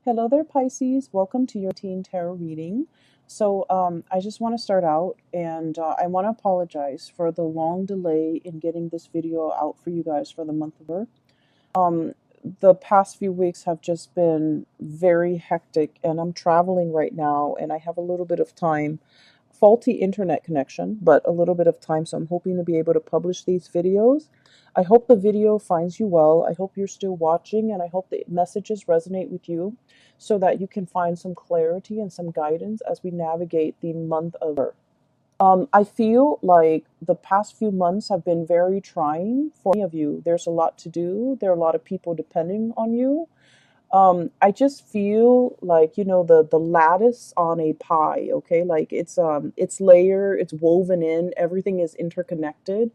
Hello there, Pisces. Welcome to your teen tarot reading. I just want to start out and I want to apologize for the long delay in getting this video out for you guys for the month of Earth. Um, the past few weeks have just been very hectic, and I'm traveling right now, and I have a little bit of time. Faulty internet connection, but a little bit of time, so I'm hoping to be able to publish these videos. I hope the video finds you well. I hope you're still watching, and I hope the messages resonate with you so that you can find some clarity and some guidance as we navigate the month of Earth. I feel like the past few months have been very trying for many of you. There's a lot to do. There are a lot of people depending on you. I just feel like, the lattice on a pie, okay? Like it's layered, it's woven in, everything is interconnected,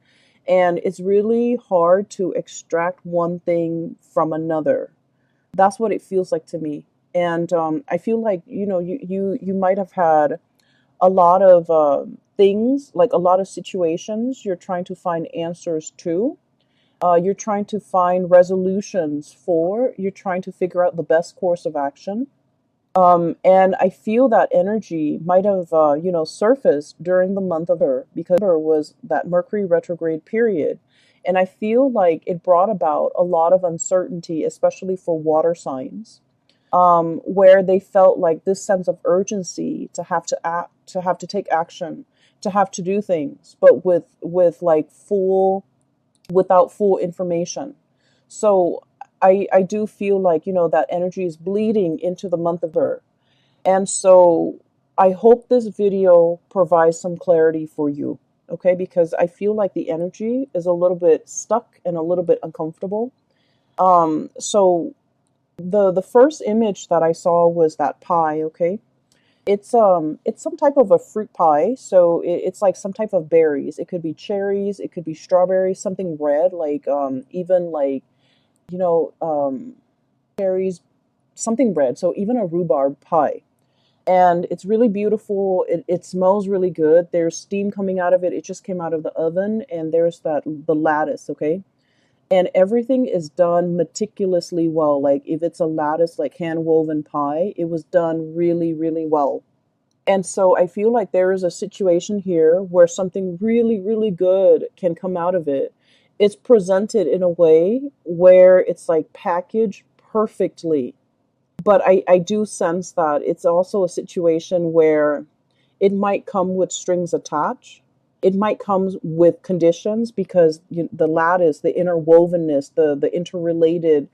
and it's really hard to extract one thing from another. That's what it feels like to me. And I feel like, you might have had a lot of things, like a lot of situations you're trying to find answers to. You're trying to find resolutions for, you're trying to figure out the best course of action. And I feel that energy might have, surfaced during the month of Earth because Earth was that Mercury retrograde period. And I feel like it brought about a lot of uncertainty, especially for water signs, where they felt like this sense of urgency to have to act, to have to take action, to have to do things, but with like without full information. So I do feel like, that energy is bleeding into the month of Earth. And so I hope this video provides some clarity for you, okay? Because I feel like the energy is a little bit stuck and a little bit uncomfortable. So the first image that I saw was that pie, okay? It's some type of a fruit pie, so it's like some type of berries. It could be cherries, it could be strawberries, something red, like even like you know cherries, something red. So even a rhubarb pie, and it's really beautiful. It smells really good. There's steam coming out of it. It just came out of the oven, and there's the lattice, okay? And everything is done meticulously well. Like if it's a lattice, like hand woven pie, it was done really, really well. And so I feel like there is a situation here where something really, really good can come out of it. It's presented in a way where it's like packaged perfectly. But I do sense that it's also a situation where it might come with strings attached. It might come with conditions because the lattice, the interwovenness, the interrelated,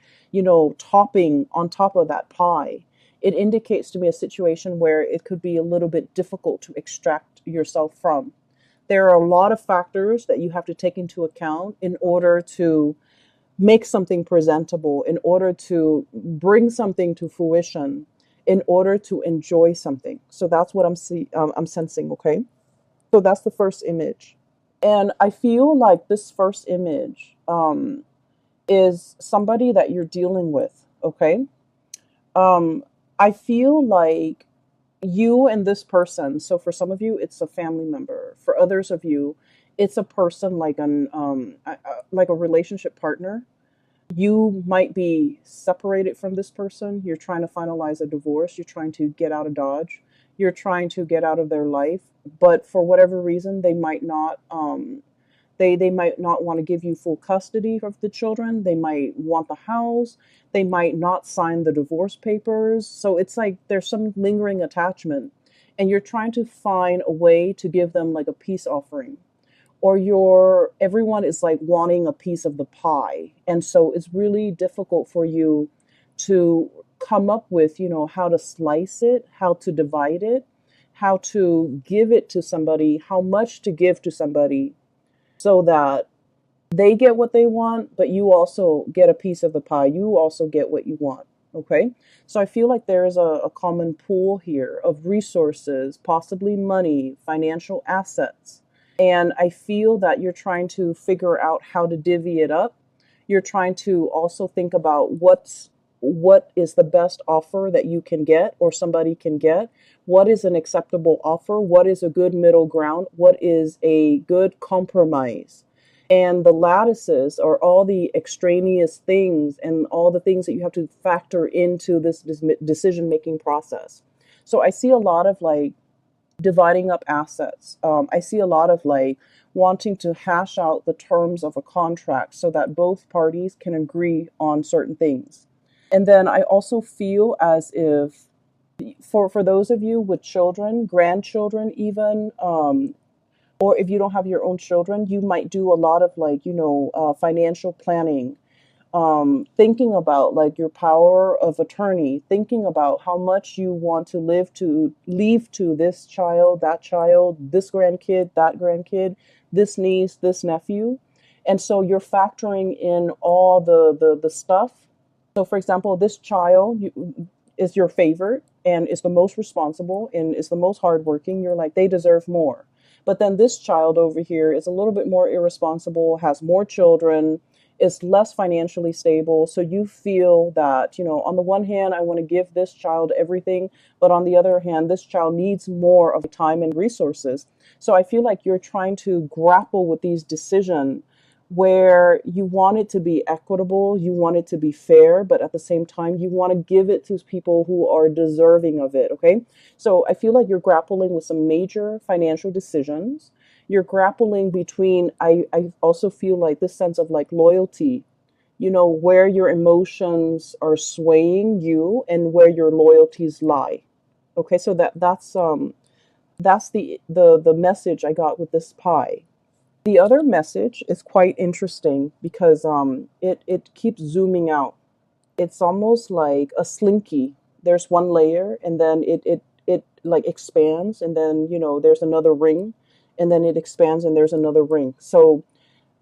topping on top of that pie. It indicates to me a situation where it could be a little bit difficult to extract yourself from. There are a lot of factors that you have to take into account in order to make something presentable, in order to bring something to fruition, in order to enjoy something. So that's what I'm sensing, okay? So that's the first image. And I feel like this first image is somebody that you're dealing with, okay? Um, I feel like you and this person, so for some of you, it's a family member. For others of you, it's a person like like a relationship partner. You might be separated from this person. You're trying to finalize a divorce. You're trying to get out of Dodge. You're trying to get out of their life. But for whatever reason, they might not want to give you full custody of the children. They might want the house. They might not sign the divorce papers. So it's like there's some lingering attachment. And you're trying to find a way to give them like a peace offering, or everyone is like wanting a piece of the pie, and so it's really difficult for you to come up with how to slice it, how to divide it, how to give it to somebody, how much to give to somebody so that they get what they want, but you also get a piece of the pie, you also get what you want, okay? So I feel like there is a common pool here of resources, possibly money, financial assets. And I feel that you're trying to figure out how to divvy it up. You're trying to also think about what is the best offer that you can get or somebody can get. What is an acceptable offer? What is a good middle ground? What is a good compromise? And the lattices are all the extraneous things and all the things that you have to factor into this decision making process. So I see a lot of like dividing up assets. I see a lot of like wanting to hash out the terms of a contract so that both parties can agree on certain things. And then I also feel as if for those of you with children, grandchildren, even, or if you don't have your own children, you might do a lot of like, financial planning, thinking about like your power of attorney, thinking about how much you want to leave to this child, this grandkid, that grandkid, this niece, this nephew. And so you're factoring in all the stuff. So for example, this child is your favorite and is the most responsible and is the most hardworking. You're like, they deserve more. But then this child over here is a little bit more irresponsible, has more children, is less financially stable. So you feel that, on the one hand, I want to give this child everything, but on the other hand, this child needs more of time and resources. So I feel like you're trying to grapple with these decisions where you want it to be equitable, you want it to be fair, but at the same time, you want to give it to people who are deserving of it. Okay. So I feel like you're grappling with some major financial decisions. You're grappling between, I also feel like this sense of like loyalty, where your emotions are swaying you and where your loyalties lie. Okay. So that's the message I got with this pie. The other message is quite interesting because it keeps zooming out. It's almost like a slinky. There's one layer and then it like expands and then there's another ring and then it expands and there's another ring. So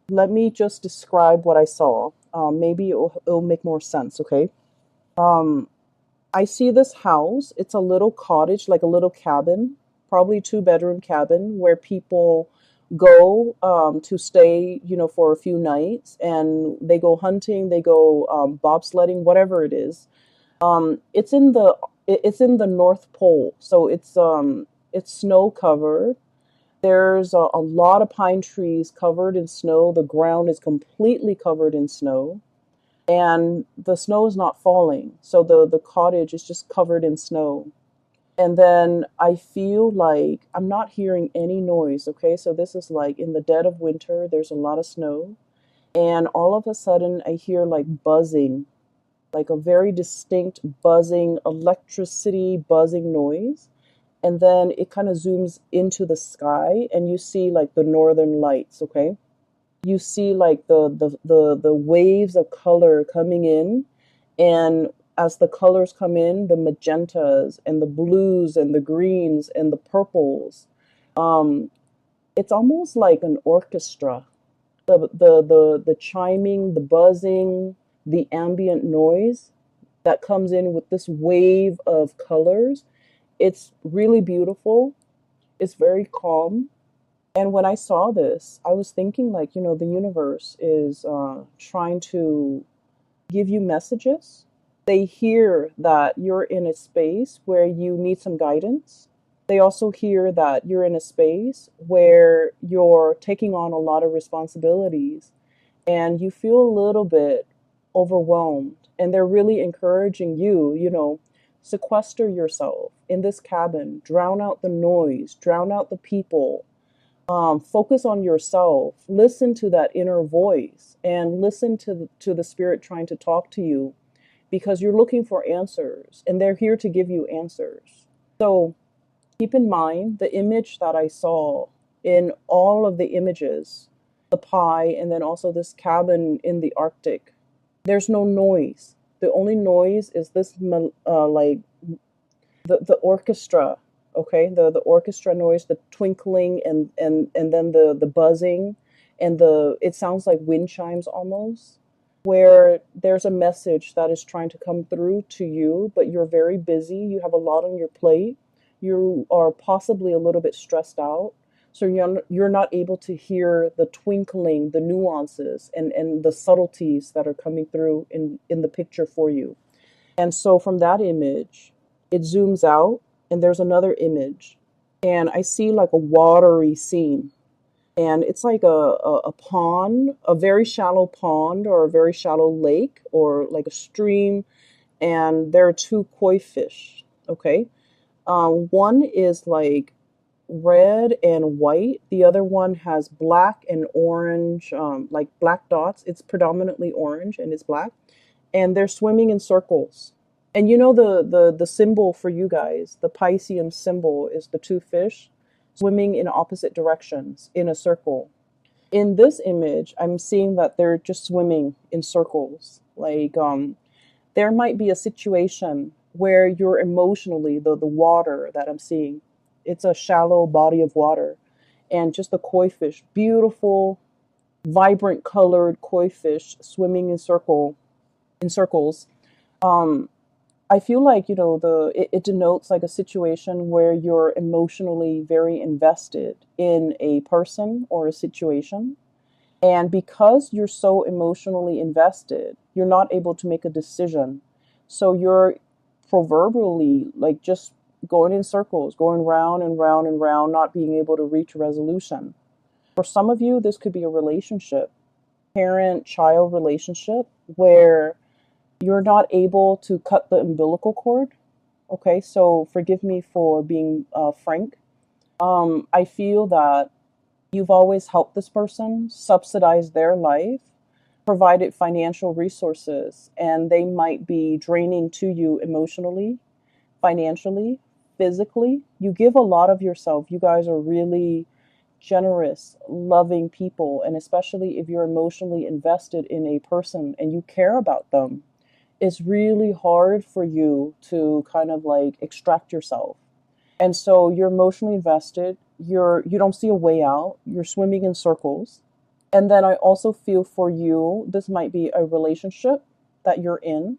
let me just describe what I saw. Maybe it'll make more sense. Okay. Um, I see this house. It's a little cottage, like a little cabin, probably two-bedroom cabin where people go to stay, for a few nights, and they go hunting, they go bobsledding, whatever it is. It's in the North Pole, so it's snow covered. There's a lot of pine trees covered in snow. The ground is completely covered in snow and the snow is not falling. So the cottage is just covered in snow. And then I feel like I'm not hearing any noise. Okay. So this is like in the dead of winter, there's a lot of snow. And all of a sudden, I hear like buzzing, like a very distinct buzzing, electricity buzzing noise. And then it kind of zooms into the sky and you see like the northern lights. Okay. You see like the waves of color coming in, and as the colors come in, the magentas and the blues and the greens and the purples, um it's almost like an orchestra. The chiming, the buzzing, the ambient noise that comes in with this wave of colors, it's really beautiful. It's very calm. And when I saw this, I was thinking, like, the universe is trying to give you messages. They hear that you're in a space where you need some guidance. They also hear that you're in a space where you're taking on a lot of responsibilities and you feel a little bit overwhelmed. And they're really encouraging you, sequester yourself in this cabin, drown out the noise, drown out the people, focus on yourself, listen to that inner voice, and listen to the spirit trying to talk to you because you're looking for answers and they're here to give you answers. So keep in mind the image that I saw in all of the images, the pie, and then also this cabin in the Arctic. There's no noise. The only noise is this, like the orchestra. Okay, the orchestra noise, the twinkling, and then the buzzing, and it sounds like wind chimes almost, where there's a message that is trying to come through to you, but you're very busy, you have a lot on your plate, you are possibly a little bit stressed out, so you're not able to hear the twinkling, the nuances, and the subtleties that are coming through in the picture for you. And so from that image, it zooms out and there's another image. And I see like a watery scene. and it's like a pond, a very shallow pond or a very shallow lake or like a stream, and there are two koi fish. Okay, one is like red and white. The other one has black and orange, like black dots. It's predominantly orange and it's black, and they're swimming in circles. And you know the symbol for you guys, the Piscean symbol is the two fish swimming in opposite directions in a circle. In this image, I'm seeing that they're just swimming in circles. Like there might be a situation where you're emotionally the water that I'm seeing. It's a shallow body of water, and just the koi fish, beautiful, vibrant colored koi fish swimming in circles. Um, I feel like, it denotes like a situation where you're emotionally very invested in a person or a situation. And because you're so emotionally invested, you're not able to make a decision. So you're proverbially like just going in circles, going round and round and round, not being able to reach a resolution. For some of you, this could be a relationship, parent child relationship, where you're not able to cut the umbilical cord. Okay, so forgive me for being frank. I feel that you've always helped this person, subsidized their life, provided financial resources, and they might be draining to you emotionally, financially, physically. You give a lot of yourself. You guys are really generous, loving people, and especially if you're emotionally invested in a person and you care about them, it's really hard for you to kind of like extract yourself. And so you're emotionally invested, you don't see a way out, you're swimming in circles. And then I also feel for you, this might be a relationship that you're in.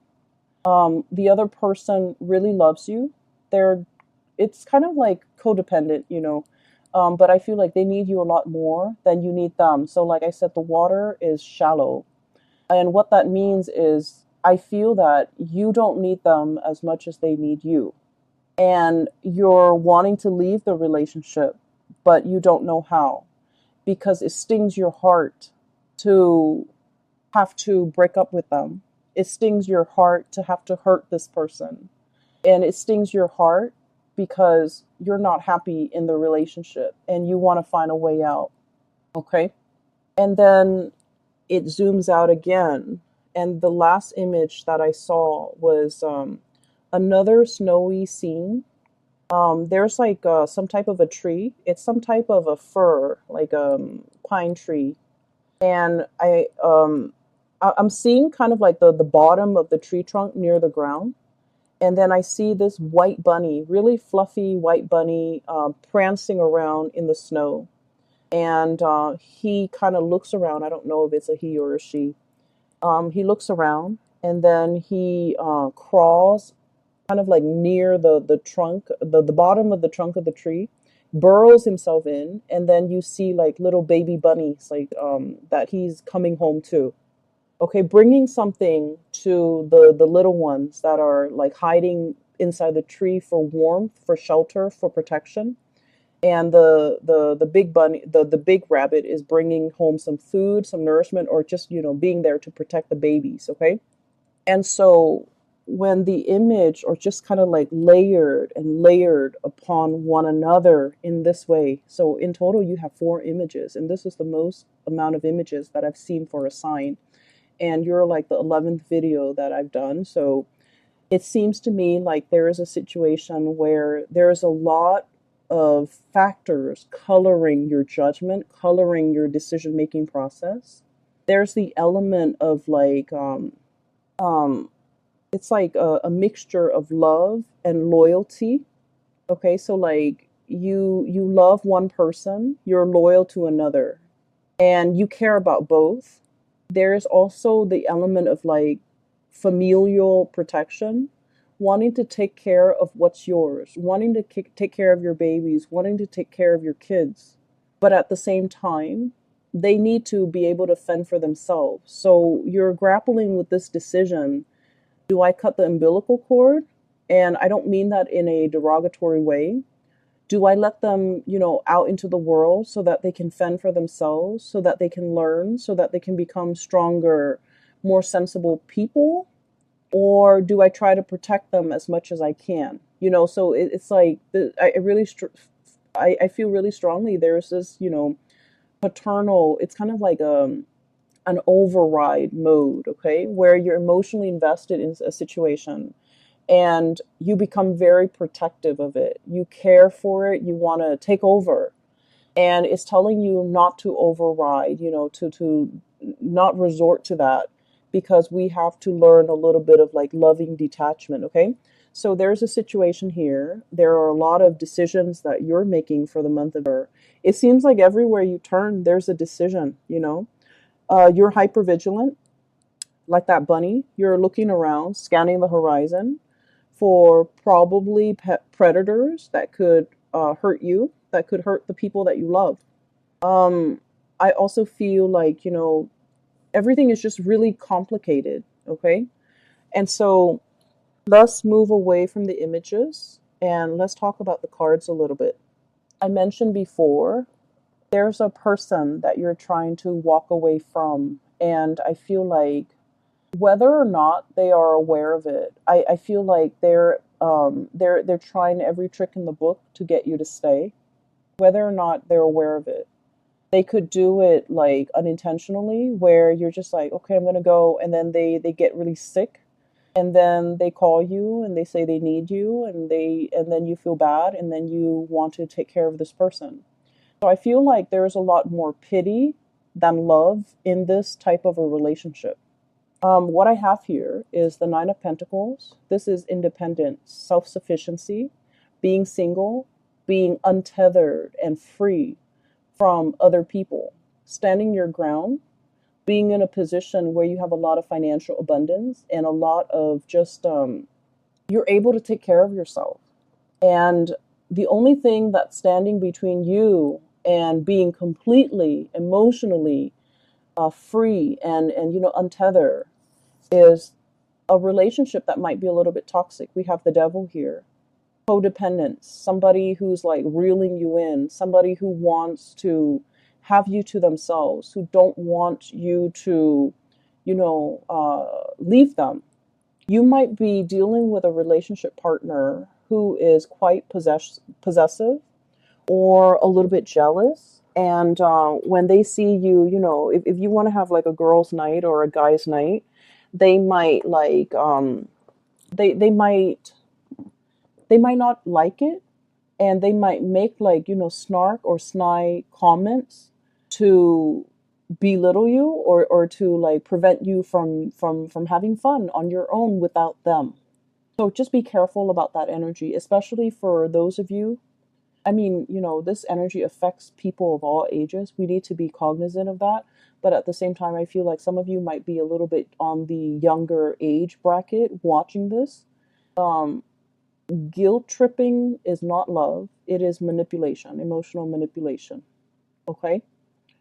The other person really loves you. They're It's kind of like codependent. But I feel like they need you a lot more than you need them. So like I said, the water is shallow. And what that means is I feel that you don't need them as much as they need you. And you're wanting to leave the relationship, but you don't know how because it stings your heart to have to break up with them. It stings your heart to have to hurt this person. And it stings your heart because you're not happy in the relationship and you want to find a way out. Okay. And then it zooms out again. And the last image that I saw was another snowy scene. There's like some type of a tree. It's some type of a fir, like pine tree. And I'm seeing kind of like the bottom of the tree trunk near the ground. And then I see this white bunny, really fluffy white bunny, prancing around in the snow. And he kind of looks around. I don't know if it's a he or a she. He looks around and then he crawls kind of like near the trunk, the bottom of the trunk of the tree, burrows himself in, and then you see like little baby bunnies like that he's coming home to. Okay, bringing something to the little ones that are like hiding inside the tree for warmth, for shelter, for protection. And the big bunny, the big rabbit is bringing home some food, some nourishment, or just being there to protect the babies. Okay, and so when the image or just kind of like layered and layered upon one another in this way, so in total you have four images, and this is the most amount of images that I've seen for a sign. And you're like the 11th video that I've done. So it seems to me like there is a situation where there's a lot of factors coloring your judgment, coloring your decision making process. There's the element of like um it's like a mixture of love and loyalty. Okay, so like you love one person, you're loyal to another, and you care about both. There's also the element of like familial protection, wanting to take care of what's yours, wanting to take care of your babies, wanting to take care of your kids. But at the same time, they need to be able to fend for themselves. So you're grappling with this decision. Do I cut the umbilical cord? And I don't mean that in a derogatory way. Do I let them, out into the world so that they can fend for themselves, so that they can learn, so that they can become stronger, more sensible people? Or do I try to protect them as much as I can? So it's like I really I feel really strongly there's this, paternal. It's kind of like an override mode, okay, where you're emotionally invested in a situation and you become very protective of it. You care for it. You want to take over, and it's telling you not to override, to not resort to that, because we have to learn a little bit of like loving detachment, okay? So there's a situation here. There are a lot of decisions that you're making for the month of November. It seems like everywhere you turn, there's a decision, you're hyper vigilant, like that bunny. You're looking around, scanning the horizon for probably predators that could hurt you, that could hurt the people that you love. Um, I also feel like, everything is just really complicated, okay? And so let's move away from the images and let's talk about the cards a little bit. I mentioned before, there's a person that you're trying to walk away from, and I feel like whether or not they are aware of it, I feel like they're trying every trick in the book to get you to stay, whether or not they're aware of it. They could do it like unintentionally, where you're just like, okay, I'm gonna go, and then they get really sick, and then they call you and they say they need you, and then you feel bad, and then you want to take care of this person. So I feel like there's a lot more pity than love in this type of a relationship. What I have here is the Nine of Pentacles. This is independence, self sufficiency, being single, being untethered and free from other people, standing your ground, being in a position where you have a lot of financial abundance and a lot of just, you're able to take care of yourself. And the only thing that's standing between you and being completely emotionally free and untethered is a relationship that might be a little bit toxic. We have the devil here. Codependence, somebody who's like reeling you in, somebody who wants to have you to themselves, who don't want you to, leave them. You might be dealing with a relationship partner who is quite possessive or a little bit jealous. And when they see you, if you want to have like a girl's night or a guy's night, they might like they might not like it, and they might make like snark or snide comments to belittle you, or to like prevent you from having fun on your own without them. So just be careful about that energy, especially for those of you. I mean, this energy affects people of all ages. We need to be cognizant of that. But at the same time, I feel like some of you might be a little bit on the younger age bracket watching this. Um, Guilt tripping is not love, it is manipulation, emotional manipulation. Okay?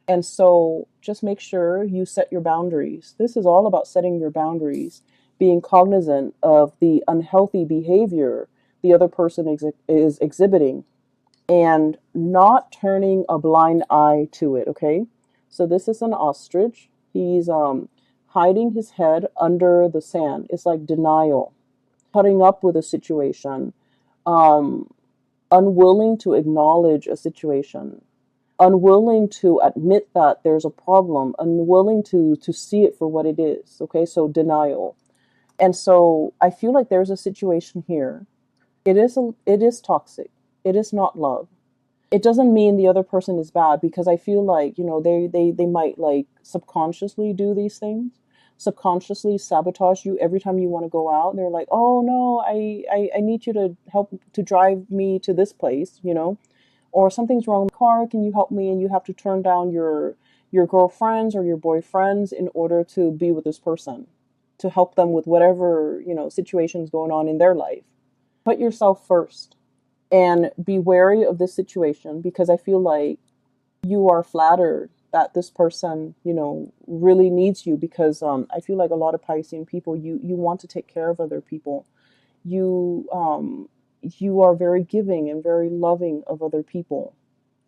And so just make sure you set your boundaries. This is all about setting your boundaries, being cognizant of the unhealthy behavior the other person is exhibiting, and not turning a blind eye to it, okay? So this is an ostrich. He's hiding his head under the sand. It's like denial, putting up with a situation, um, unwilling to acknowledge a situation, unwilling to admit that there's a problem, unwilling to see it for what it is, okay? So denial. And so I feel like there's a situation here. It is toxic. It is not love. It doesn't mean the other person is bad, because I feel like, they might like subconsciously do these things, subconsciously sabotage you every time you want to go out. They're like, oh no, I need you to help to drive me to this place, or something's wrong with the car, can you help me? And you have to turn down your girlfriends or your boyfriends in order to be with this person, to help them with whatever, situation's going on in their life. Put yourself first and be wary of this situation, because I feel like you are flattered that this person, really needs you, because I feel like a lot of Piscean people, you want to take care of other people. You you are very giving and very loving of other people.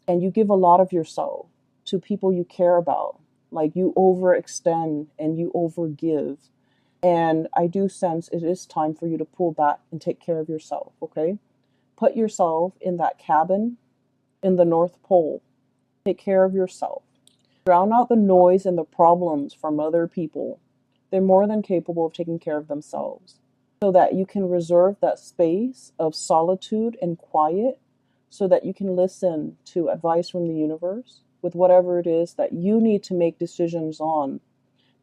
And you give a lot of yourself to people you care about. Like you overextend and you overgive. And I do sense it is time for you to pull back and take care of yourself, okay? Put yourself in that cabin in the North Pole. Take care of yourself. Drown out the noise and the problems from other people. They're more than capable of taking care of themselves. So that you can reserve that space of solitude and quiet so that you can listen to advice from the universe with whatever it is that you need to make decisions on.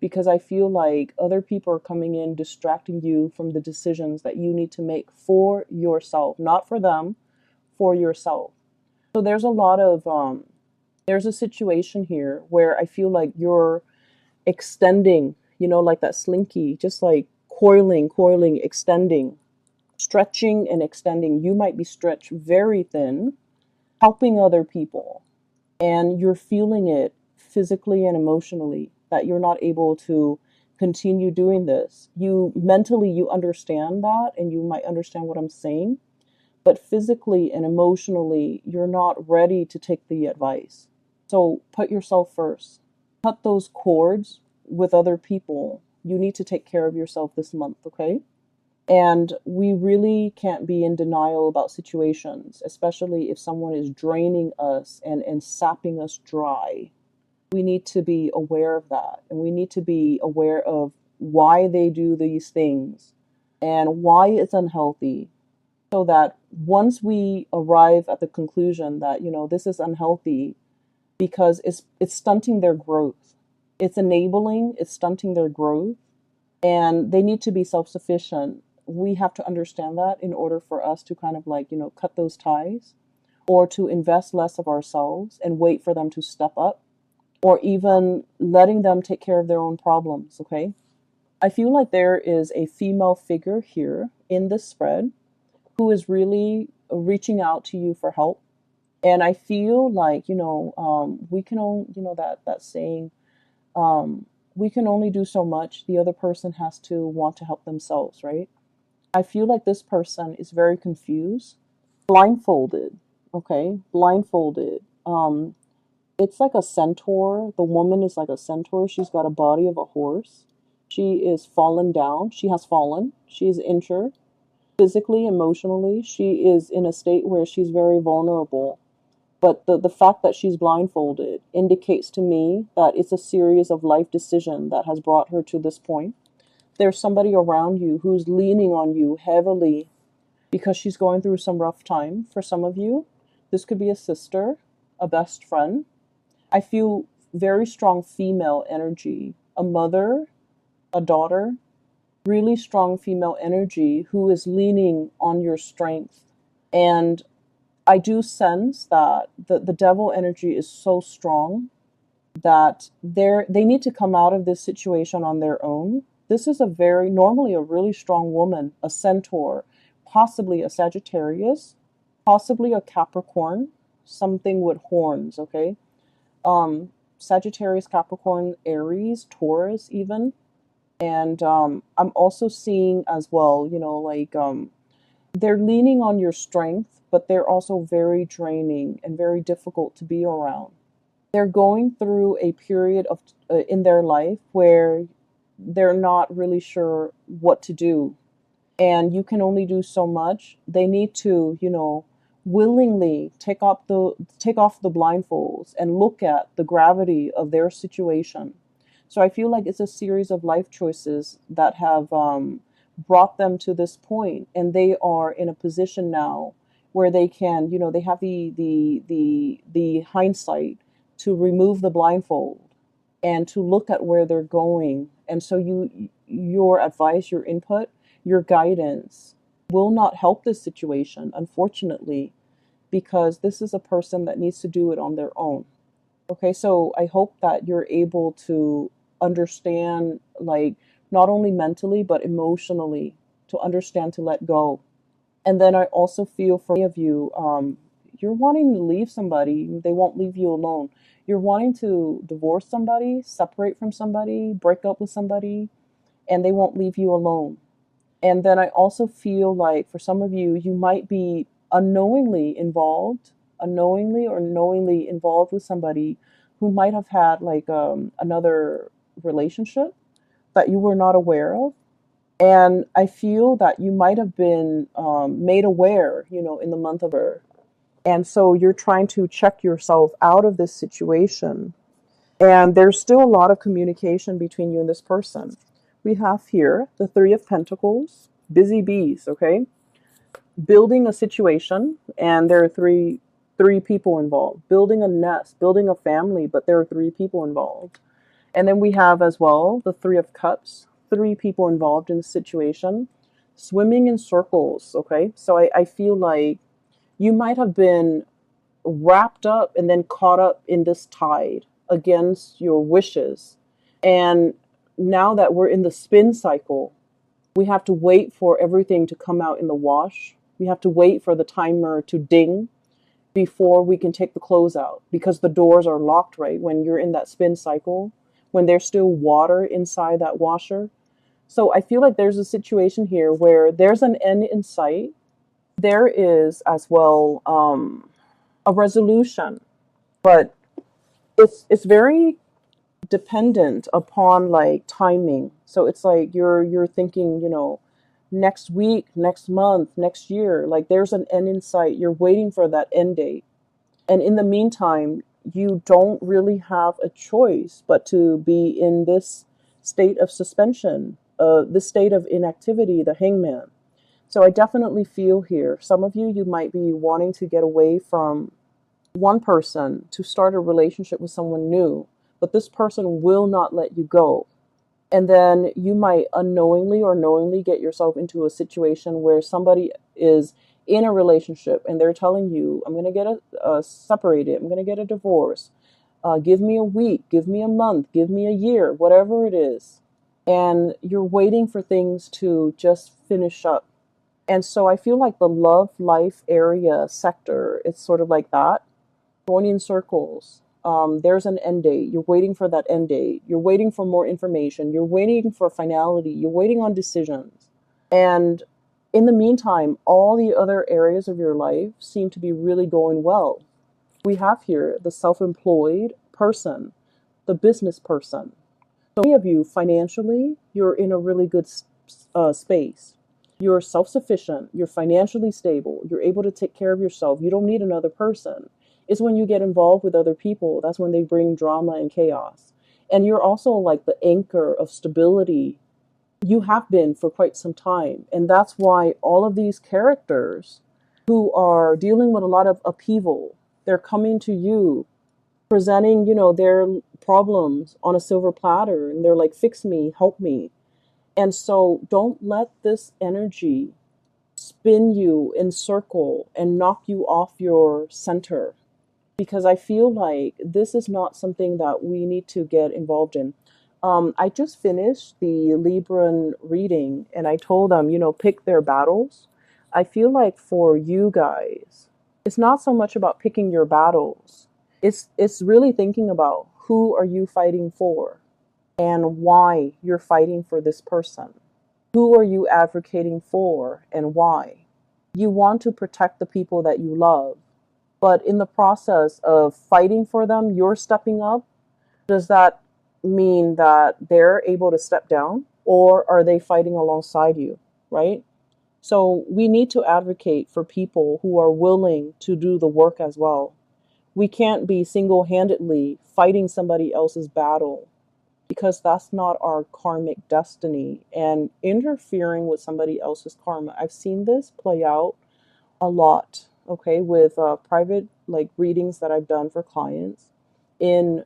Because I feel like other people are coming in distracting you from the decisions that you need to make for yourself, not for them, for yourself. So there's a lot of there's a situation here where I feel like you're extending, like that slinky, just like coiling, extending, stretching and extending. You might be stretched very thin, helping other people, and you're feeling it physically and emotionally that you're not able to continue doing this. You mentally, you understand that, and you might understand what I'm saying, but physically and emotionally, you're not ready to take the advice. So put yourself first. Cut those cords with other people. You need to take care of yourself this month, okay? And we really can't be in denial about situations, especially if someone is draining us and sapping us dry. We need to be aware of that. And we need to be aware of why they do these things and why it's unhealthy. So that once we arrive at the conclusion that, this is unhealthy because it's stunting their growth. It's enabling, it's stunting their growth, and they need to be self-sufficient. We have to understand that in order for us to kind of like, cut those ties or to invest less of ourselves and wait for them to step up or even letting them take care of their own problems, okay? I feel like there is a female figure here in this spread who is really reaching out to you for help. And I feel like, we can only, that saying, we can only do so much. The other person has to want to help themselves, right? I feel like this person is very confused, blindfolded, okay? Blindfolded. It's like a centaur. The woman is like a centaur. She's got a body of a horse. She is fallen down. She has fallen. She is injured physically, emotionally. She is in a state where she's very vulnerable. But the fact that she's blindfolded indicates to me that it's a series of life decisions that has brought her to this point. There's somebody around you who's leaning on you heavily because she's going through some rough time. For some of you, this could be a sister, a best friend. I feel very strong female energy, a mother, a daughter, really strong female energy who is leaning on your strength. And I do sense that the devil energy is so strong that they need to come out of this situation on their own. This is normally a really strong woman, a centaur, possibly a Sagittarius, possibly a Capricorn, something with horns, okay? Sagittarius, Capricorn, Aries, Taurus even. And I'm also seeing as well, they're leaning on your strength, but they're also very draining and very difficult to be around. They're going through a period of in their life where they're not really sure what to do, and you can only do so much. They need to, willingly take off the blindfolds and look at the gravity of their situation. So I feel like it's a series of life choices that have brought them to this point, and they are in a position now where they can, they have the hindsight to remove the blindfold and to look at where they're going. And so your advice, your input, your guidance will not help this situation, unfortunately, because this is a person that needs to do it on their own. Okay, so I hope that you're able to understand, like, not only mentally, but emotionally, to understand to let go. And then I also feel for many of you, you're wanting to leave somebody, they won't leave you alone. You're wanting to divorce somebody, separate from somebody, break up with somebody, and they won't leave you alone. And then I also feel like for some of you, you might be unknowingly or knowingly involved with somebody who might have had like another relationship that you were not aware of. And I feel that you might have been made aware, in the month of October. And so you're trying to check yourself out of this situation. And there's still a lot of communication between you and this person. We have here the Three of Pentacles, busy bees, okay? Building a situation, and there are three people involved. Building a nest, building a family, but there are three people involved. And then we have as well the Three of Cups, three people involved in the situation. Swimming in circles, okay? So I feel like you might have been wrapped up and then caught up in this tide against your wishes. And now that we're in the spin cycle, we have to wait for everything to come out in the wash. We have to wait for the timer to ding before we can take the clothes out because the doors are locked, right? When you're in that spin cycle, when there's still water inside that washer. So I feel like there's a situation here where there's an end in sight. There is as well a resolution, but it's very dependent upon like timing. So it's like you're thinking, next week, next month, next year, like there's an end in sight. You're waiting for that end date. And in the meantime, you don't really have a choice but to be in this state of suspension, this state of inactivity, the hangman. So I definitely feel here, some of you, you might be wanting to get away from one person to start a relationship with someone new, but this person will not let you go. And then you might unknowingly or knowingly get yourself into a situation where somebody is in a relationship and they're telling you, I'm going to get separated, I'm going to get a divorce. Give me a week, give me a month, give me a year, whatever it is. And you're waiting for things to just finish up. And so I feel like the love life area sector, it's sort of like that, going in circles. There's an end date. You're waiting for that end date. You're waiting for more information. You're waiting for finality. You're waiting on decisions. And in the meantime, all the other areas of your life seem to be really going well. We have here the self-employed person, the business person. So many of you, financially, you're in a really good space. You're self-sufficient. You're financially stable. You're able to take care of yourself. You don't need another person. It's when you get involved with other people, that's when they bring drama and chaos. And you're also like the anchor of stability. You have been for quite some time. And that's why all of these characters who are dealing with a lot of upheaval, they're coming to you, presenting, their problems on a silver platter. And they're like, fix me, help me. And so don't let this energy spin you in circle and knock you off your center, because I feel like this is not something that we need to get involved in. I just finished the Libran reading and I told them, pick their battles. I feel like for you guys, it's not so much about picking your battles. It's really thinking about who are you fighting for and why you're fighting for this person. Who are you advocating for and why? You want to protect the people that you love. But in the process of fighting for them, you're stepping up. Does that mean that they're able to step down, or are they fighting alongside you, right? So we need to advocate for people who are willing to do the work as well. We can't be single-handedly fighting somebody else's battle because that's not our karmic destiny, and interfering with somebody else's karma. I've seen this play out a lot, okay, with private like readings that I've done for clients in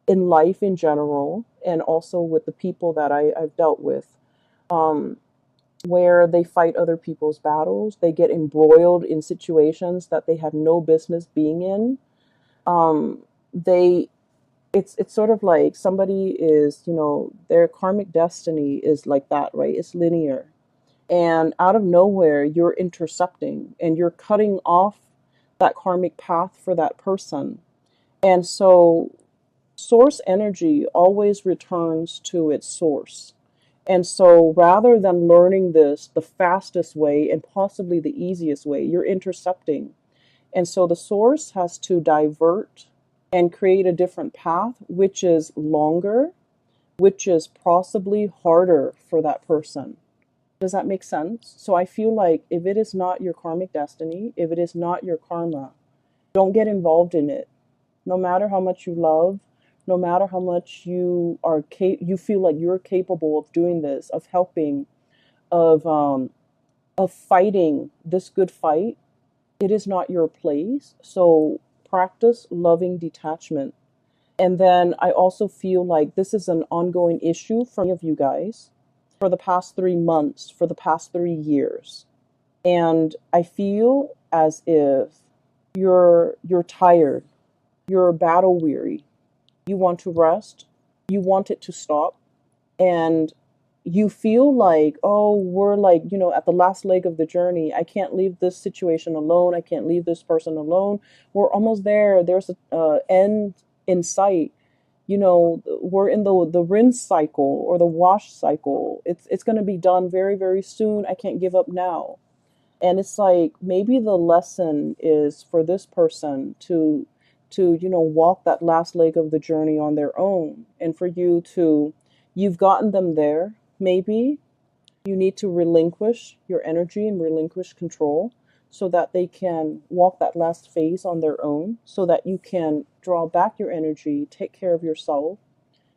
life in general, and also with the people that I've dealt with, where they fight other people's battles. They get embroiled in situations that they have no business being in. They it's sort of like somebody is, their karmic destiny is like that, right? It's linear. And out of nowhere, you're intercepting and you're cutting off that karmic path for that person. And so source energy always returns to its source. And so rather than learning this the fastest way and possibly the easiest way, you're intercepting. And so the source has to divert and create a different path, which is longer, which is possibly harder for that person. Does that make sense? So I feel like if it is not your karmic destiny, if it is not your karma, don't get involved in it. No matter how much you love, no matter how much you feel like you're capable of doing this, of helping, of fighting this good fight, it is not your place. So practice loving detachment. And then I also feel like this is an ongoing issue for many of you guys for the past 3 months, for the past 3 years. And I feel as if you're tired, you're battle weary, you want to rest, you want it to stop, and you feel like, oh, we're like, at the last leg of the journey. I can't leave this situation alone. I can't leave this person alone. We're almost there. There's a end in sight. We're in the rinse cycle or the wash cycle. It's going to be done very, very soon. I can't give up now. And it's like maybe the lesson is for this person to walk that last leg of the journey on their own, and for you've gotten them there. Maybe you need to relinquish your energy and relinquish control so that they can walk that last phase on their own, so that you can draw back your energy, take care of yourself,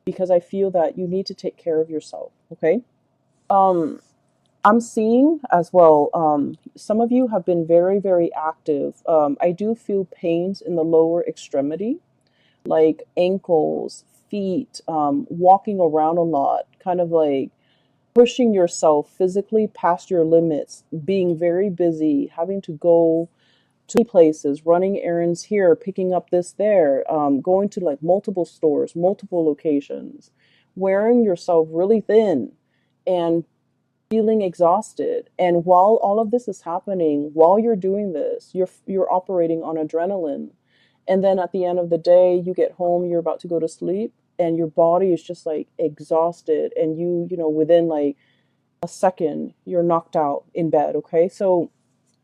because I feel that you need to take care of yourself. Okay. um I'm seeing as well, some of you have been very, very active. I do feel pains in the lower extremity, like ankles, feet, walking around a lot, kind of like pushing yourself physically past your limits, being very busy, having to go to places, running errands here, picking up this there, going to like multiple stores, multiple locations, wearing yourself really thin and feeling exhausted. And while all of this is happening, while you're doing this, you're operating on adrenaline. And then at the end of the day, you get home, you're about to go to sleep, and your body is just like exhausted, and within like a second, you're knocked out in bed. Okay. So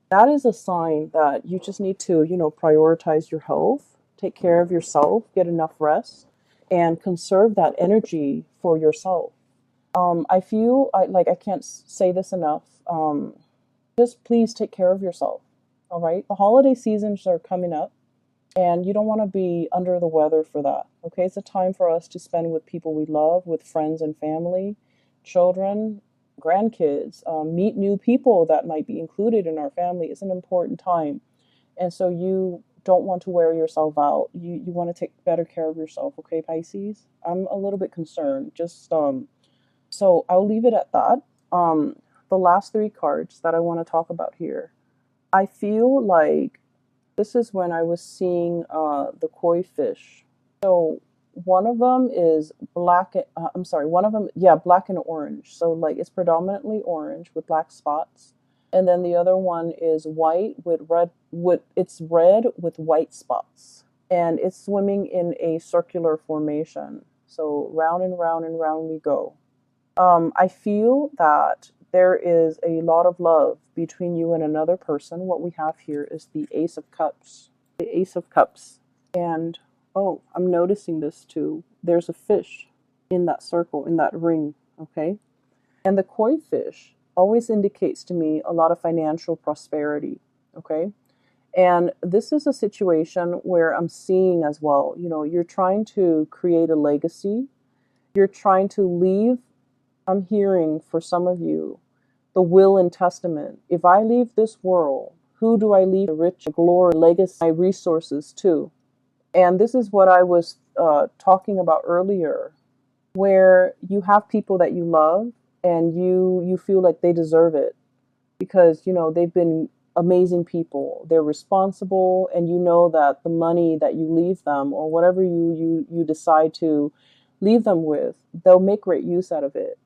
that is a sign that you just need to, prioritize your health, take care of yourself, get enough rest, and conserve that energy for yourself. I feel like I can't say this enough. Just please take care of yourself. All right. The holiday seasons are coming up, and you don't want to be under the weather for that. Okay. It's a time for us to spend with people we love, with friends and family, children, grandkids, meet new people that might be included in our family. It's an important time. And so you don't want to wear yourself out. You want to take better care of yourself. Okay, Pisces? I'm a little bit concerned. So I'll leave it at that. The last three cards that I want to talk about here, I feel like this is when I was seeing the koi fish. So one of them is black. I'm sorry, one of them, yeah, black and orange. So like it's predominantly orange with black spots, and then the other one is white with red. It's red with white spots, and it's swimming in a circular formation. So round and round and round we go. I feel that there is a lot of love between you and another person. What we have here is the Ace of Cups. The Ace of Cups. And, oh, I'm noticing this too. There's a fish in that circle, in that ring, okay? And the koi fish always indicates to me a lot of financial prosperity, okay? And this is a situation where I'm seeing as well, you're trying to create a legacy. You're trying to leave. I'm hearing for some of you the will and testament. If I leave this world, who do I leave the rich, glory, legacy, my resources to? And this is what I was talking about earlier, where you have people that you love and you feel like they deserve it because they've been amazing people. They're responsible, and you know that the money that you leave them or whatever you decide to leave them with, they'll make great use out of it.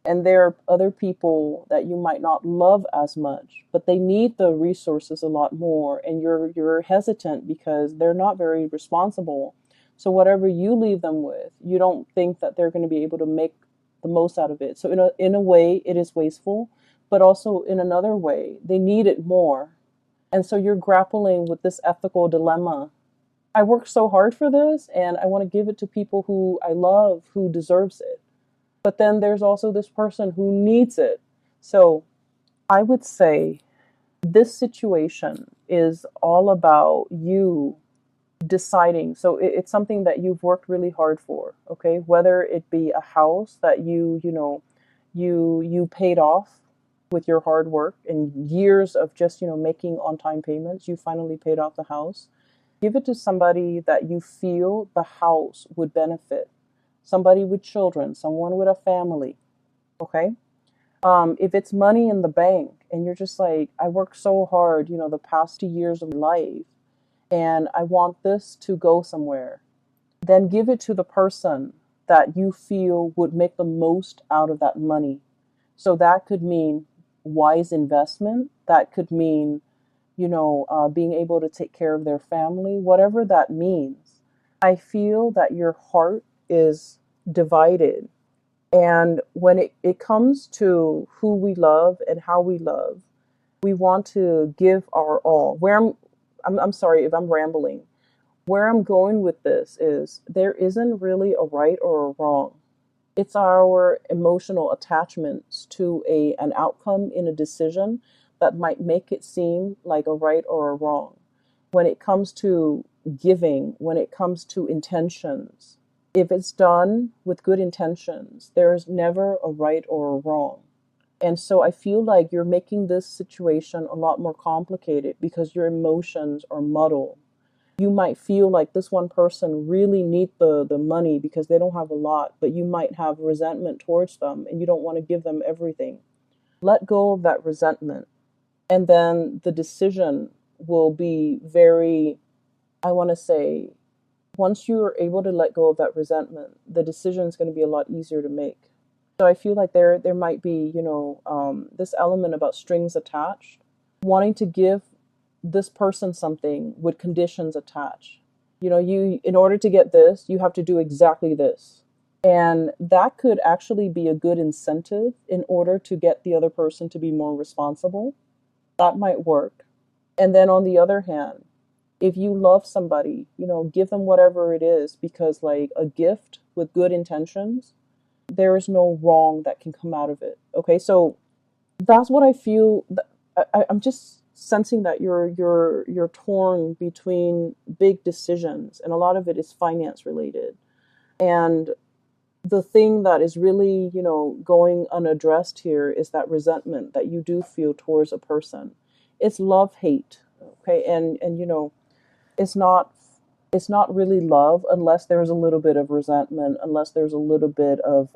And there are other people that you might not love as much, but they need the resources a lot more, and you're hesitant because they're not very responsible. So whatever you leave them with, you don't think that they're going to be able to make the most out of it. So in a way, it is wasteful, but also in another way, they need it more. And so you're grappling with this ethical dilemma. I worked so hard for this and I want to give it to people who I love, who deserves it. But then there's also this person who needs it. So I would say this situation is all about you deciding. So it's something that you've worked really hard for, okay? Whether it be a house that you paid off with your hard work and years of just, making on-time payments, you finally paid off the house. Give it to somebody that you feel the house would benefit. Somebody with children, someone with a family, okay? If it's money in the bank and you're just like, I worked so hard, the past 2 years of life, and I want this to go somewhere, then give it to the person that you feel would make the most out of that money. So that could mean wise investment. That could mean, being able to take care of their family, whatever that means. I feel that your heart is divided. And when it comes to who we love and how we love, we want to give our all. I'm sorry if I'm rambling. Where I'm going with this is there isn't really a right or a wrong. It's our emotional attachments to an outcome in a decision that might make it seem like a right or a wrong. When it comes to giving, when it comes to intentions, if it's done with good intentions, there's never a right or a wrong. And so I feel like you're making this situation a lot more complicated because your emotions are muddled. You might feel like this one person really needs the money because they don't have a lot, but you might have resentment towards them and you don't want to give them everything. Let go of that resentment. And then the decision will be very, I want to say, once you are able to let go of that resentment, the decision is going to be a lot easier to make. So I feel like there might be, this element about strings attached, wanting to give this person something with conditions attached. You in order to get this, you have to do exactly this. And that could actually be a good incentive in order to get the other person to be more responsible. That might work. And then on the other hand, if you love somebody, give them whatever it is because like a gift with good intentions, there is no wrong that can come out of it. Okay, so that's what I feel. I'm just sensing that you're torn between big decisions, and a lot of it is finance related. And the thing that is really, going unaddressed here is that resentment that you do feel towards a person. It's love hate, okay, and it's not really love unless there's a little bit of resentment, unless there's a little bit of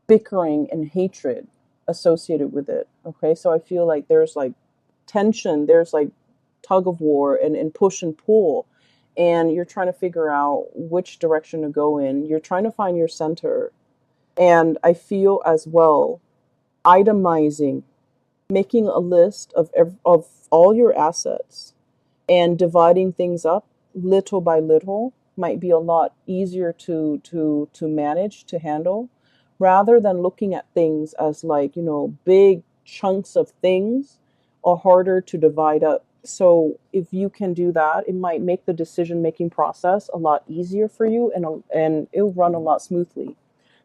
bickering and hatred associated with it. Okay, so I feel like there's like tension, there's like tug of war and push and pull, and you're trying to figure out which direction to go in. You're trying to find your center. And I feel as well itemizing, making a list of all your assets and dividing things up little by little might be a lot easier to manage, to handle, rather than looking at things as like, big chunks of things are harder to divide up. So if you can do that, it might make the decision making process a lot easier for you, and it'll run a lot smoothly.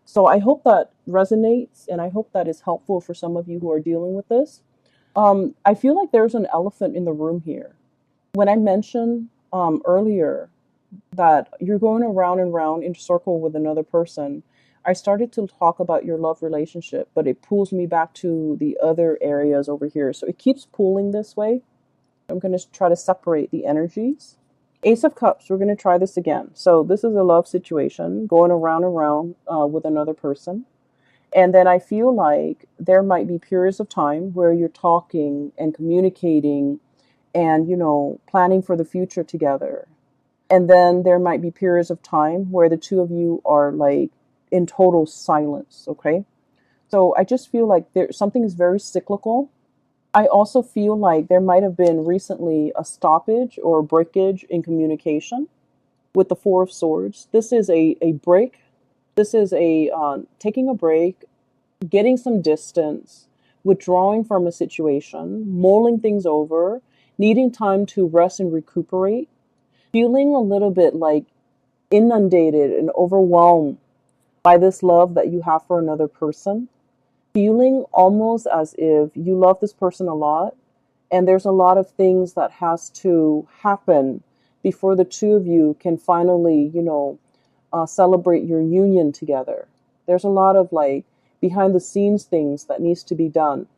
So I hope that resonates, and I hope that is helpful for some of you who are dealing with this. I feel like there's an elephant in the room here. When I mentioned earlier that you're going around and round in a circle with another person, I started to talk about your love relationship, but it pulls me back to the other areas over here. So it keeps pulling this way. I'm going to try to separate the energies. Ace of Cups, we're going to try this again. So this is a love situation going around and round with another person. And then I feel like there might be periods of time where you're talking and communicating and, planning for the future together. And then there might be periods of time where the two of you are like in total silence, okay? So I just feel like something is very cyclical. I also feel like there might have been recently a stoppage or breakage in communication with the Four of Swords. This is a break. This is a taking a break, getting some distance, withdrawing from a situation, mulling things over, needing time to rest and recuperate, feeling a little bit like inundated and overwhelmed by this love that you have for another person, feeling almost as if you love this person a lot and there's a lot of things that has to happen before the two of you can finally, celebrate your union together. There's a lot of like behind the scenes things that needs to be done.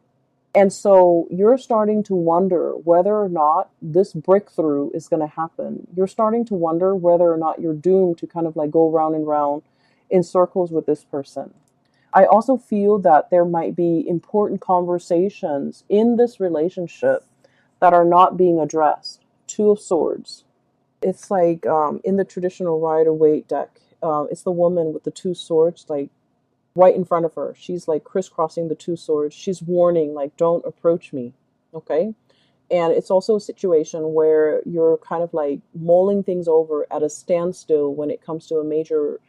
And so you're starting to wonder whether or not this breakthrough is going to happen. You're starting to wonder whether or not you're doomed to kind of like go round and round in circles with this person. I also feel that there might be important conversations in this relationship that are not being addressed. Two of Swords. It's like in the traditional Rider-Waite deck, it's the woman with the two swords, like right in front of her. She's like crisscrossing the two swords. She's warning, like, don't approach me. Okay. And it's also a situation where you're kind of like mulling things over at a standstill when it comes to a major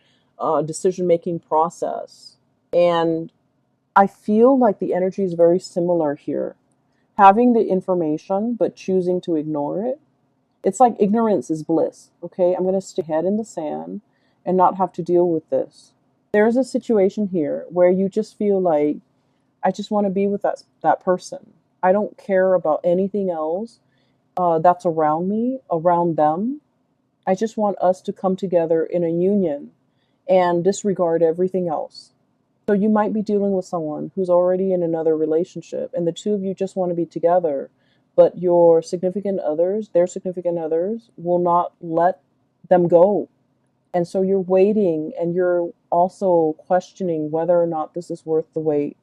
decision making process. And I feel like the energy is very similar here. Having the information, but choosing to ignore it. It's like ignorance is bliss. Okay. I'm going to stick head in the sand and not have to deal with this. There's a situation here where you just feel like, I just want to be with that person. I don't care about anything else that's around me, around them. I just want us to come together in a union and disregard everything else. So you might be dealing with someone who's already in another relationship and the two of you just want to be together, but your significant others, their significant others, will not let them go. And so you're waiting and you're also questioning whether or not this is worth the wait.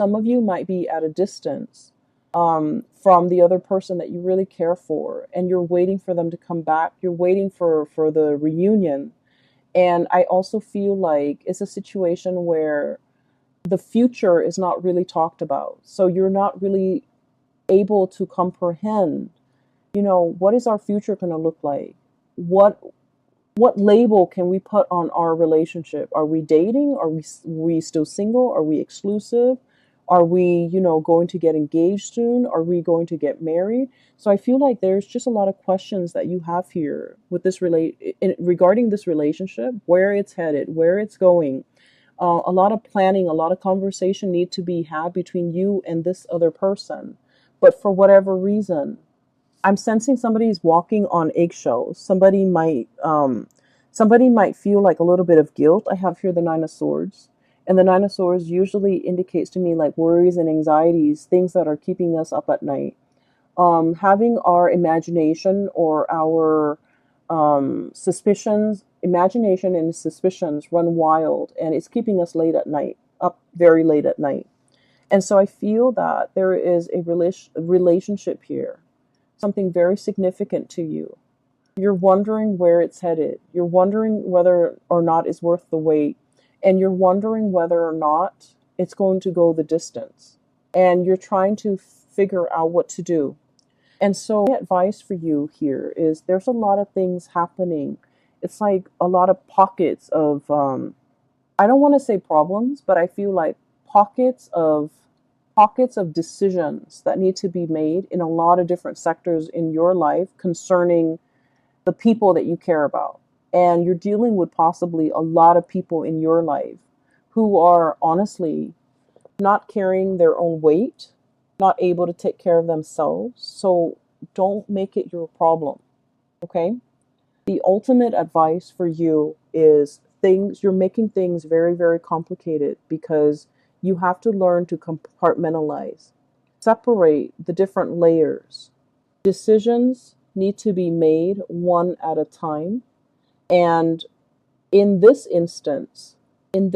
Some of you might be at a distance from the other person that you really care for, and you're waiting for them to come back. You're waiting for the reunion. And I also feel like it's a situation where the future is not really talked about. So you're not really able to comprehend, what is our future going to look like? What label can we put on our relationship? Are we dating? Are we still single? Are we exclusive? Are we, going to get engaged soon? Are we going to get married? So I feel like there's just a lot of questions that you have here with this regarding this relationship, where it's headed, where it's going. A lot of planning, a lot of conversation need to be had between you and this other person. But for whatever reason, I'm sensing somebody's walking on eggshells. Somebody might feel like a little bit of guilt. I have here the Nine of Swords. And the Nine of Swords usually indicates to me like worries and anxieties, things that are keeping us up at night. Having our imagination or our suspicions, imagination and suspicions run wild, and it's keeping us late at night, up very late at night. And so I feel that there is a relationship here, something very significant to you. You're wondering where it's headed. You're wondering whether or not it's worth the wait. And you're wondering whether or not it's going to go the distance. And you're trying to figure out what to do. And so my advice for you here is there's a lot of things happening. It's like a lot of pockets of, I don't want to say problems, but I feel like pockets of decisions that need to be made in a lot of different sectors in your life concerning the people that you care about. And you're dealing with possibly a lot of people in your life who are honestly not carrying their own weight, not able to take care of themselves. So don't make it your problem. Okay? The ultimate advice for you is you're making things very, very complicated because you have to learn to compartmentalize, separate the different layers. Decisions need to be made one at a time. And in this instance, it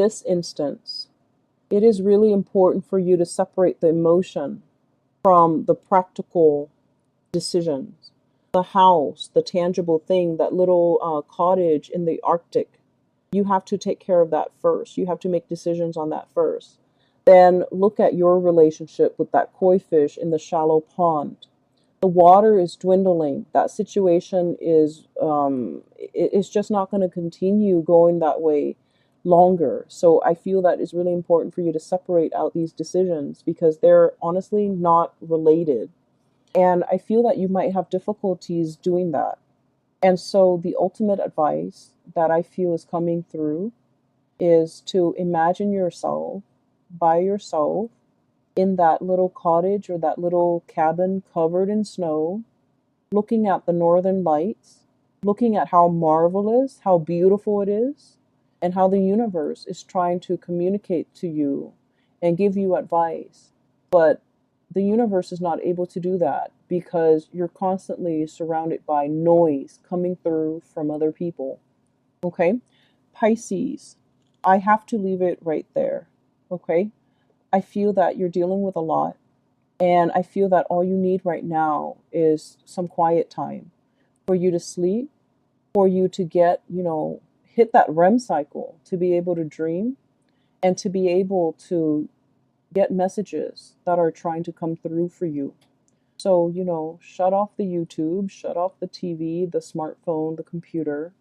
is really important for you to separate the emotion from the practical decisions. The house, the tangible thing, that little cottage in the Arctic, you have to take care of that first. You have to make decisions on that first. Then look at your relationship with that koi fish in the shallow pond. The water is dwindling. That situation is it's just not going to continue going that way longer. So I feel that it's really important for you to separate out these decisions because they're honestly not related. And I feel that you might have difficulties doing that. And so the ultimate advice that I feel is coming through is to imagine yourself by yourself in that little cottage or that little cabin covered in snow, looking at the northern lights, looking at how marvelous, how beautiful it is, and how the universe is trying to communicate to you and give you advice. But the universe is not able to do that because you're constantly surrounded by noise coming through from other people. Okay? Pisces, I have to leave it right there. Okay? I feel that you're dealing with a lot, and I feel that all you need right now is some quiet time for you to sleep, for you to get, hit that REM cycle, to be able to dream and to be able to get messages that are trying to come through for you. So, shut off the YouTube, shut off the TV, the smartphone, the computer.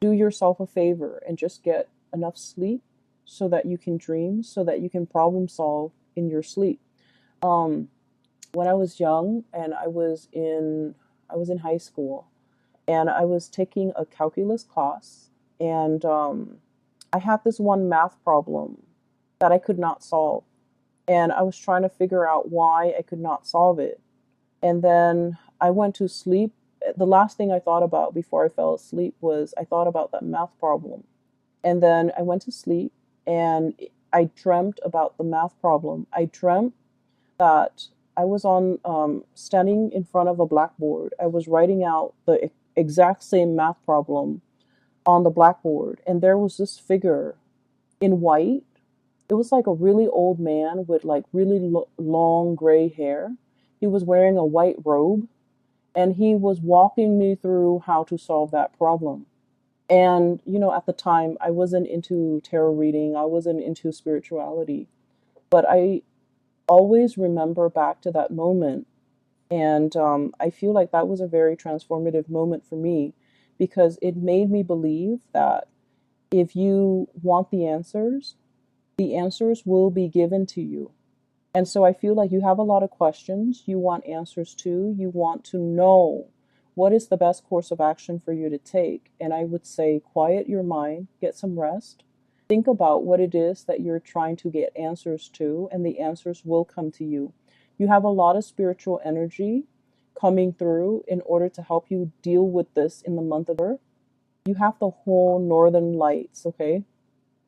Do yourself a favor and just get enough sleep so that you can dream, so that you can problem solve in your sleep. Um, when I was young and I was in high school and I was taking a calculus class, and I had this one math problem that I could not solve, and I was trying to figure out why I could not solve it. And then I went to sleep. The last thing I thought about before I fell asleep was I thought about that math problem. And then I went to sleep and I dreamt about the math problem. I dreamt that I was standing in front of a blackboard. I was writing out the exact same math problem on the blackboard, and there was this figure in white. It was like a really old man with like really long gray hair. He was wearing a white robe, and he was walking me through how to solve that problem. And, at the time, I wasn't into tarot reading, I wasn't into spirituality, but I always remember back to that moment. And I feel like that was a very transformative moment for me because it made me believe that if you want the answers will be given to you. And so I feel like you have a lot of questions you want answers to. You want to know what is the best course of action for you to take. And I would say quiet your mind, get some rest, think about what it is that you're trying to get answers to, and the answers will come to you. You have a lot of spiritual energy coming through in order to help you deal with this in the month of November. You have the whole northern lights, okay?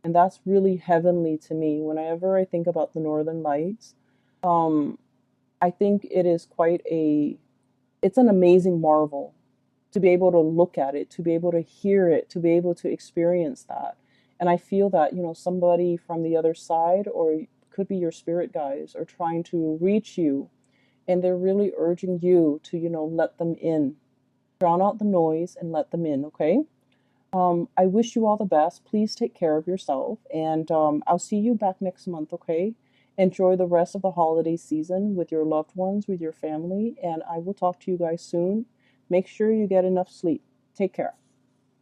And that's really heavenly to me. Whenever I think about the northern lights, um, I think it is it's an amazing marvel to be able to look at it, to be able to hear it, to be able to experience that. And I feel that, somebody from the other side, or it could be your spirit guides, are trying to reach you, and they're really urging you to, let them in. Drown out the noise and let them in, okay? I wish you all the best. Please take care of yourself, and I'll see you back next month, okay? Enjoy the rest of the holiday season with your loved ones, with your family, and I will talk to you guys soon. Make sure you get enough sleep. Take care.